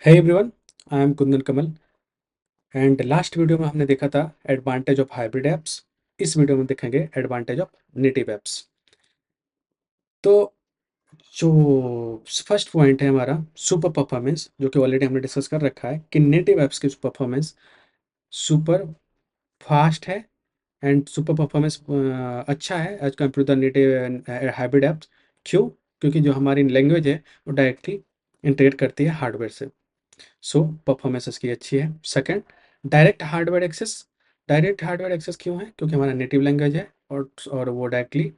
Hey everyone, I am Kundan Kamal and last video में हमने देखा था एडवांटेज ऑफ हाइब्रिड ऐप्स। इस वीडियो में देखेंगे एडवांटेज ऑफ नेटिव ऐप्स। तो जो फर्स्ट पॉइंट है हमारा सुपर परफॉर्मेंस, जो कि ऑलरेडी हमने डिस्कस कर रखा है कि नेटिव ऐप्स की परफॉर्मेंस सुपर फास्ट है एंड सुपर परफॉर्मेंस अच्छा है as compared to the native hybrid apps. क्यों? क्योंकि जो हमारी लैंग्वेज है वो डायरेक्टली इंटीग्रेट करती है हार्डवेयर से। सो परफॉर्मेंस इसकी अच्छी है। सेकंड, डायरेक्ट हार्डवेयर एक्सेस क्यों है? क्योंकि हमारा नेटिव लैंग्वेज है और वो डायरेक्टली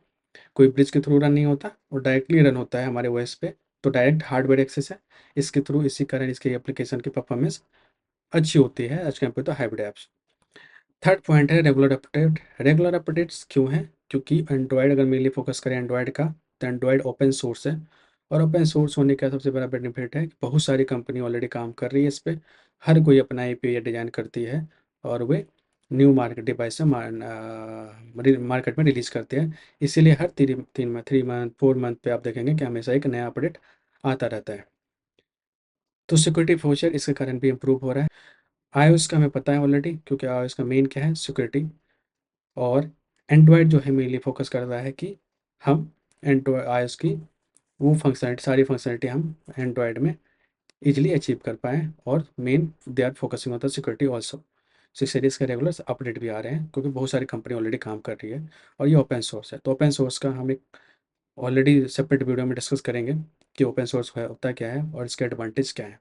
कोई ब्रिज के थ्रू रन नहीं होता, वो डायरेक्टली रन होता है हमारे ओएस पे। तो डायरेक्ट हार्डवेयर एक्सेस है इसके थ्रू, इसी कारण इसके एप्लीकेशन की परफॉर्मेंस अच्छी होती है as compared to hybrid apps. Third point है रेगुलर अपडेट। रेगुलर अपडेट्स क्यों है? क्योंकि एंड्रॉयड, अगर मेनली फोकस करें एंड्रॉयड का, तो एंड्रॉयड ओपन सोर्स है। और ओपन सोर्स होने का सबसे बड़ा बेनिफिट है कि बहुत सारी कंपनी ऑलरेडी काम कर रही है इस पे। हर कोई अपना एपीआई डिज़ाइन करती है और वे न्यू मार्केट डिवाइस से मार्केट में रिलीज़ करते हैं। इसीलिए हर 3 मंथ 4 मंथ पे आप देखेंगे कि हमेशा एक नया अपडेट आता रहता है। तो सिक्योरिटी फीचर इसके कारण भी इम्प्रूव हो रहा है। iOS का हमें पता है ऑलरेडी, क्योंकि iOS का मेन क्या है, सिक्योरिटी। और एंड्रॉयड जो है मेनली फोकस करता है कि हम एंड्रॉयड आईओएस की वो फंक्शनलिटी, सारी फंक्शनलिटी हम एंड्रॉयड में इजीली अचीव कर पाएँ। और main they are focusing on the security also. Six series के रेगुलर अपडेट भी आ रहे हैं क्योंकि बहुत सारी कंपनी ऑलरेडी काम कर रही है और ये ओपन सोर्स है। तो ओपन सोर्स का हम एक ऑलरेडी सेपरेट वीडियो में डिस्कस करेंगे कि ओपन सोर्स होता क्या है और इसके एडवांटेज क्या है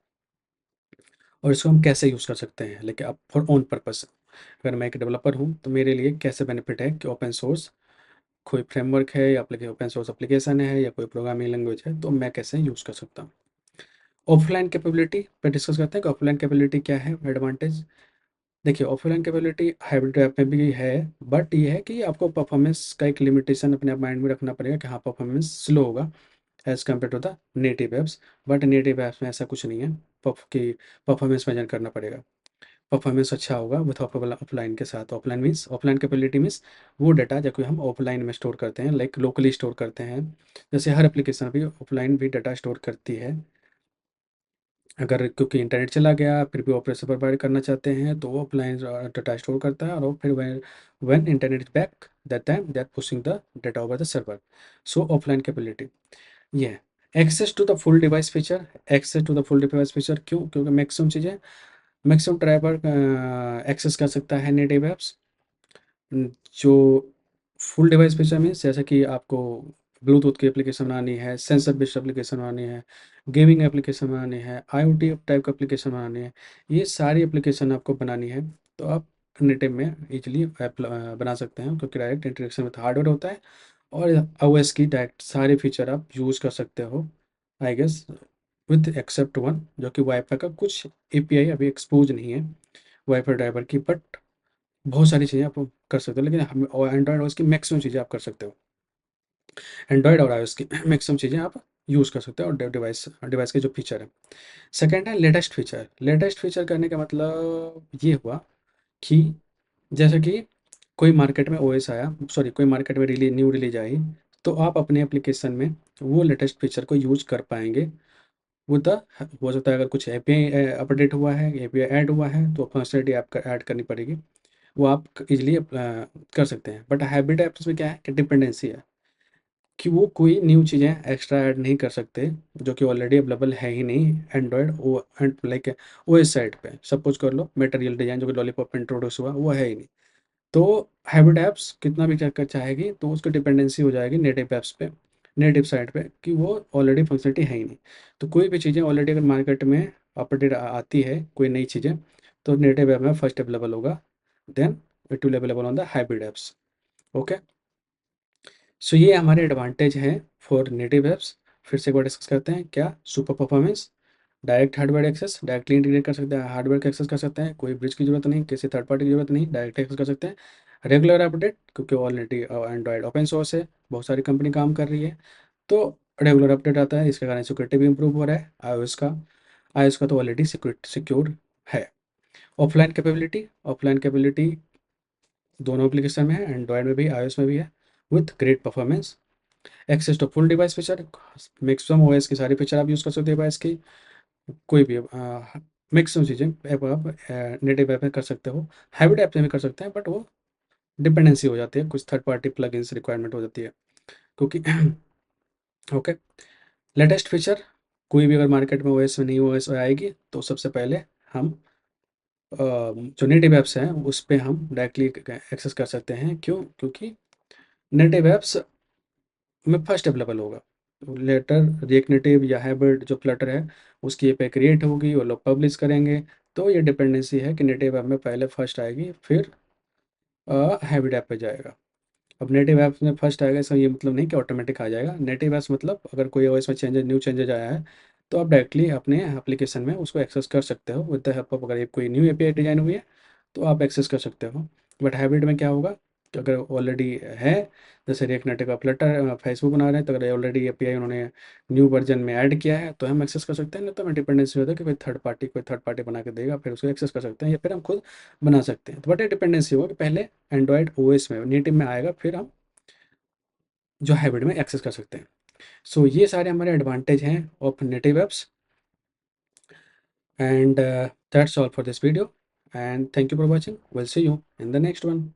और इसको हम कैसे यूज़ कर सकते हैं, लेकिन अब फॉर ओन पर्पस। अगर मैं एक डेवलपर हूँ तो मेरे लिए कैसे बेनिफिट है कि ओपन सोर्स कोई फ्रेमवर्क है या ओपन सोर्स एप्लीकेशन है या कोई प्रोग्रामिंग लैंग्वेज है तो मैं कैसे यूज़ कर सकता हूँ। ऑफलाइन कैपेबिलिटी पे डिस्कस करते हैं कि ऑफलाइन कैपेबिलिटी क्या है, एडवांटेज। देखिए, ऑफलाइन कैपेबिलिटी हाइब्रिड ऐप में भी है, बट ये है कि आपको परफॉर्मेंस का एक लिमिटेशन अपने आप माइंड में रखना पड़ेगा कि हाँ, परफॉर्मेंस स्लो होगा as compared to the native apps. But native apps में ऐसा कुछ नहीं है कि परफॉर्मेंस मेजर करना पड़ेगा। परफॉर्मेंस अच्छा होगा विथ ऑफलाइन के साथ। ऑफलाइन कैपेबिलिटी मीन्स वो डाटा जो कि हम ऑफलाइन में स्टोर करते हैं, लाइक लोकली स्टोर करते हैं। जैसे हर एप्लीकेशन भी ऑफलाइन भी डाटा स्टोर करती है। अगर क्योंकि इंटरनेट चला गया फिर भी ऑपरेशन प्रोवाइड करना चाहते हैं तो वो ऑफलाइन डाटा स्टोर करता है, और वो फिर when internet is back that time they are pushing the data over the server. So offline capability ये है। Access to the full device feature. Access to the full device feature क्यों? क्योंकि maximum चीज़ें, मैक्सिमम ड्राइवर एक्सेस कर सकता है native apps. जो full device feature means जैसे कि आपको ब्लूटूथ की एप्लीकेशन बनानी है, सेंसर बेस्ड एप्लीकेशन बनानी है, गेमिंग एप्लीकेशन बनानी है, आईओटी टाइप का एप्लीकेशन बनानी है, ये सारी एप्लीकेशन आपको बनानी है तो आप नेटिव में इजीली ऐप बना सकते हैं क्योंकि डायरेक्ट इंटरेक्शन विद हार्डवेयर होता है। और ओएस की डायरेक्ट सारे फीचर आप यूज़ कर सकते हो, I guess, with except one, जो कि वाईफाई का कुछ एपीआई अभी एक्सपोज नहीं है वाईफाई ड्राइवर की। बट बहुत सारी चीज़ें आप कर सकते हो, लेकिन हम एंड्रॉयड ओएस की मैक्सिमम चीज़ें आप कर सकते हो। एंड्रॉयड और आईओएस की मैक्सिमम चीज़ें आप यूज़ कर सकते हो और डिवाइस डिवाइस के जो फीचर है। सेकंड है लेटेस्ट फीचर। लेटेस्ट फीचर करने का मतलब ये हुआ कि जैसे कि कोई मार्केट में ओएस आया, सॉरी कोई मार्केट में न्यू रिलीज आई, तो आप अपने एप्लीकेशन में वो लेटेस्ट फीचर को यूज़ कर पाएंगे। वो द हो सकता है अगर कुछ एपीआई अपडेट हुआ है, एपीआई ऐड हुआ है तो फंक्शनलिटी आपका ऐड करनी पड़ेगी, वो आप इजीली कर सकते हैं। बट हाइब्रिड ऐप्स में क्या है कि डिपेंडेंसी है कि वो कोई न्यू चीज़ें एक्स्ट्रा ऐड नहीं कर सकते जो कि ऑलरेडी अवेलेबल है ही नहीं एंड्रॉयड ओ लाइक ओएस साइड पे। सपोज कर लो मटेरियल डिज़ाइन जो कि लॉलीपॉप इंट्रोड्यूस हुआ वो है ही नहीं। तो हाइब्रिड ऐप्स कितना भी कर चाहेगी तो उसकी डिपेंडेंसी हो जाएगी नेटिव ऐप्स पे, नेटिव साइड पे, कि वो ऑलरेडी फंक्शनलिटी है ही नहीं। तो कोई भी चीज़ें ऑलरेडी अगर मार्केट में अपडेट आती है कोई नई चीज़ें तो नेटिव ऐप में फर्स्ट अवेलेबल होगा, then it will available on the hybrid apps. Okay, so ये हमारे एडवांटेज हैं फॉर नेटिव ऐप्स। फिर से एक बार डिस्कस करते हैं क्या? Super performance, direct hardware access, directly integrate कर सकते हैं, हार्डवेयर का एक्सेस कर सकते हैं, कोई ब्रिज की जरूरत नहीं, किसी थर्ड पार्टी की जरूरत नहीं, डायरेक्ट एक्सेस कर सकते हैं। रेगुलर अपडेट, क्योंकि ऑलरेडी एंड्रॉयड ओपन सोर्स है, बहुत सारी कंपनी काम कर रही है तो रेगुलर अपडेट आता है, इसके कारण सिक्योरिटी भी इंप्रूव हो रहा है। iOS का तो ऑलरेडी सिक्योर है। ऑफलाइन कैपेबिलिटी दोनों एप्लीकेशन में है, एंड्रॉयड में भी iOS में भी है, with great performance. Access to full device feature, maximum OS की सारी फीचर आप यूज़ कर सकते हो डिवाइस की। कोई भी मैक्सिमम चीज़ें ऐप आप नेटिव ऐप में कर सकते हो, हाइब्रिड ऐप में भी कर सकते हैं, बट वो डिपेंडेंसी हो जाती है, कुछ थर्ड पार्टी प्लगइन्स रिक्वायरमेंट हो जाती है क्योंकि ओके। लेटेस्ट फीचर, कोई भी अगर मार्केट में ओएस में न्यू ओएस आएगी तो सबसे पहले हम जो नेटिव ऐप्स हैं उस पे हम डायरेक्टली एक्सेस कर सकते हैं। क्यों? क्योंकि नेटिव ऐप्स में फर्स्ट अवेलेबल होगा। लेटर रिएक्ट नेटिव या हाइब्रिड जो फ्लटर है उसकी एपीआई क्रिएट होगी, वो लोग पब्लिश करेंगे, तो ये डिपेंडेंसी है कि नेटिव ऐप में पहले फर्स्ट आएगी, फिर हाइब्रिड ऐप पे जाएगा। अब नेटिव ऐप्स में फर्स्ट आएगा इसका ये मतलब नहीं कि ऑटोमेटिक आ जाएगा। नेटिव ऐप्स मतलब अगर कोई ओएस में चेंजेस, न्यू चेंजेस आया है तो आप डायरेक्टली अपने एप्लीकेशन में उसको एक्सेस कर सकते हो विद द हेल्प ऑफ, अगर ये कोई न्यू एपीआई डिजाइन हुई है तो आप एक्सेस कर सकते हो। बट हाइब्रिड में क्या होगा कि अगर ऑलरेडी है, जैसे रिएक्ट नेटिव का फ्लटर फेसबुक बना रहे हैं, तो अगर ऑलरेडी एपीआई उन्होंने न्यू वर्जन में ऐड किया है तो हम एक्सेस कर सकते हैं, नहीं तो हमें डिपेंडेंसी होता है कि कोई थर्ड पार्टी बना के देगा, फिर उसको एक्सेस कर सकते हैं या फिर हम खुद बना सकते हैं। तो बट ये डिपेंडेंसी होगा कि पहले एंड्रॉयड ओएस में नेटिव में आएगा, फिर हम जो हाइब्रिड में एक्सेस कर सकते हैं। सो ये सारे हमारे एडवांटेज हैं of native apps. And that's all for this video, and thank you for watching. Will see you in the next one.